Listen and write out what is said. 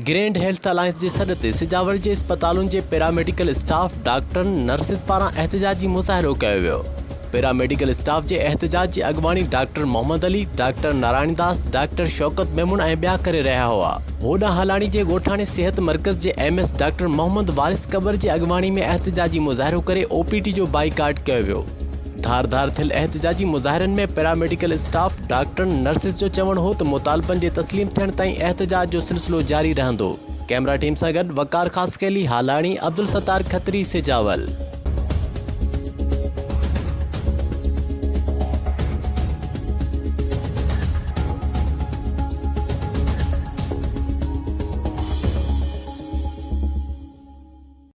Grand health alliance जे सॾ ते सिजावर जे अस्पतालुनि जे पैरामेडिकल स्टाफ डॉक्टरनि नर्सिस पारां एहतजाजी मुज़ाहिरो कयो वियो। पैरामेडिकल स्टाफ जे एहतजाज जी अॻवानी doctor Mohammad Ali, doctor Narayan Das, doctor Shaukat Memon ऐं ॿिया करे रहिया हुआ। होॾां हलाणी जे ॻोठाणे सिहत मर्कज़ जे MS डॉक्टर मोहम्मद वारिस कबर जी अॻवानी में एहतजाजी मुज़ाहिरो करे OPT जो बाइकाट कयो वियो। धार थियल एहतजाजी मुज़ाहिरनि में पैरामेडिकल स्टाफ डॉक्टरनि नर्सिस जो चवणु हो त मुतालबनि जे तस्लीम थियण ताईं एहतजाज जो सिलसिलो जारी रहंदो। कैमरा टीम सां गॾु वकार ख़ासकेली, हालाणी, अब्दुल सत्तार खत्री, सिजावल।